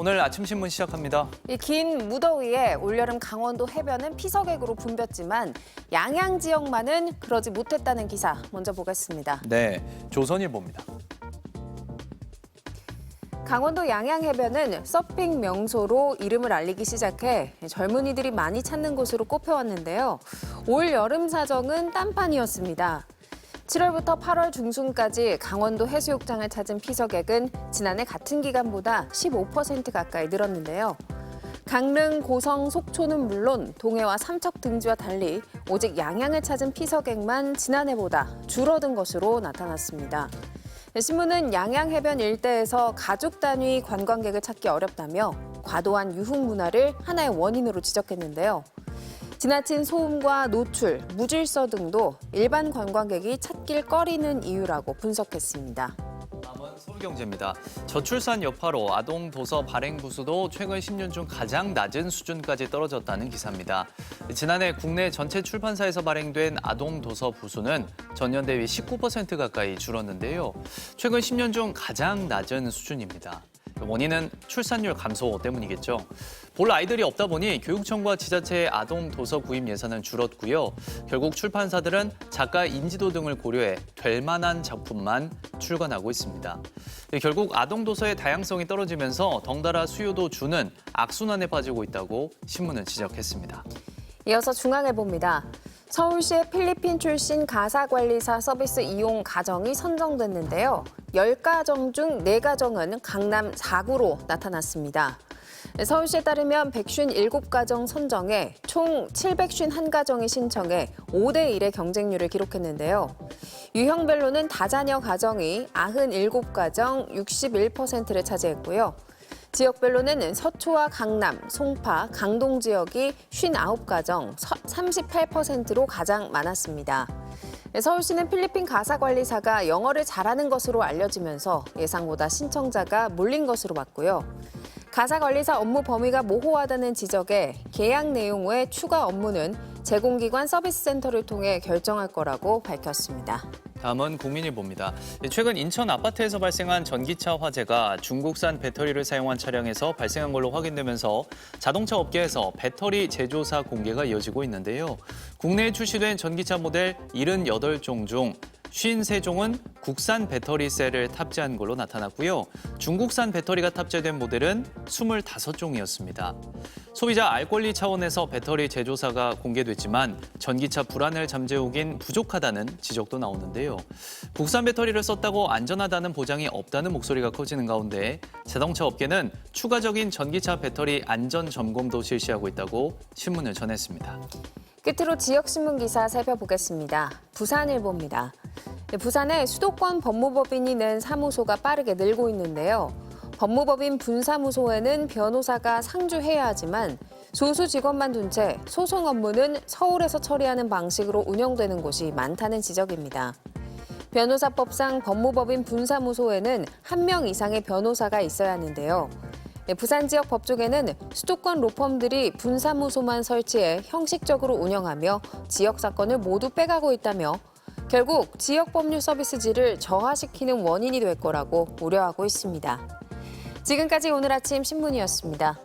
오늘 아침 신문 시작합니다. 이 긴 무더위에 올여름 강원도 해변은 피서객으로 붐볐지만 양양 지역만은 그러지 못했다는 기사 먼저 보겠습니다. 네, 조선일보입니다. 강원도 양양 해변은 서핑 명소로 이름을 알리기 시작해 젊은이들이 많이 찾는 곳으로 꼽혀왔는데요. 올 여름 사정은 딴판이었습니다. 7월부터 8월 중순까지 강원도 해수욕장을 찾은 피서객은 지난해 같은 기간보다 15% 가까이 늘었는데요. 강릉, 고성, 속초는 물론 동해와 삼척 등지와 달리 오직 양양을 찾은 피서객만 지난해보다 줄어든 것으로 나타났습니다. 신문은 양양 해변 일대에서 가족 단위 관광객을 찾기 어렵다며 과도한 유흥 문화를 하나의 원인으로 지적했는데요. 지나친 소음과 노출, 무질서 등도 일반 관광객이 찾길 꺼리는 이유라고 분석했습니다. 다음은 서울경제입니다. 저출산 여파로 아동 도서 발행 부수도 최근 10년 중 가장 낮은 수준까지 떨어졌다는 기사입니다. 지난해 국내 전체 출판사에서 발행된 아동 도서 부수는 전년 대비 19% 가까이 줄었는데요. 최근 10년 중 가장 낮은 수준입니다. 원인은 출산율 감소 때문이겠죠. 볼 아이들이 없다 보니 교육청과 지자체의 아동 도서 구입 예산은 줄었고요. 결국 출판사들은 작가 인지도 등을 고려해 될 만한 작품만 출간하고 있습니다. 결국 아동 도서의 다양성이 떨어지면서 덩달아 수요도 주는 악순환에 빠지고 있다고 신문은 지적했습니다. 이어서 중앙일보입니다. 서울시의 필리핀 출신 가사관리사 서비스 이용 가정이 선정됐는데요. 10가정 중 4가정은 강남 4구로 나타났습니다. 서울시에 따르면 157가정 선정에 총 751가정이 신청해 5대1의 경쟁률을 기록했는데요. 유형별로는 다자녀 가정이 97가정 61%를 차지했고요. 지역별로는 서초와 강남, 송파, 강동 지역이 59가정 38%로 가장 많았습니다. 서울시는 필리핀 가사관리사가 영어를 잘하는 것으로 알려지면서 예상보다 신청자가 몰린 것으로 봤고요. 가사관리사 업무 범위가 모호하다는 지적에 계약 내용 외 추가 업무는 제공기관 서비스센터를 통해 결정할 거라고 밝혔습니다. 다음은 국민일보입니다. 최근 인천 아파트에서 발생한 전기차 화재가 중국산 배터리를 사용한 차량에서 발생한 걸로 확인되면서 자동차 업계에서 배터리 제조사 공개가 이어지고 있는데요. 국내에 출시된 전기차 모델 78종 중 53종은 국산 배터리 셀을 탑재한 걸로 나타났고요. 중국산 배터리가 탑재된 모델은 25종이었습니다. 소비자 알 권리 차원에서 배터리 제조사가 공개됐지만 전기차 불안을 잠재우긴 부족하다는 지적도 나오는데요. 국산 배터리를 썼다고 안전하다는 보장이 없다는 목소리가 커지는 가운데 자동차 업계는 추가적인 전기차 배터리 안전 점검도 실시하고 있다고 신문을 전했습니다. 끝으로 지역신문 기사 살펴보겠습니다. 부산일보입니다. 부산에 수도권 법무법인이 낸 사무소가 빠르게 늘고 있는데요. 법무법인 분사무소에는 변호사가 상주해야 하지만 소수 직원만 둔 채 소송 업무는 서울에서 처리하는 방식으로 운영되는 곳이 많다는 지적입니다. 변호사법상 법무법인 분사무소에는 1명 이상의 변호사가 있어야 하는데요. 부산 지역 법조계는 수도권 로펌들이 분사무소만 설치해 형식적으로 운영하며 지역 사건을 모두 빼가고 있다며 결국 지역 법률 서비스 질을 저하시키는 원인이 될 거라고 우려하고 있습니다. 지금까지 오늘 아침 신문이었습니다.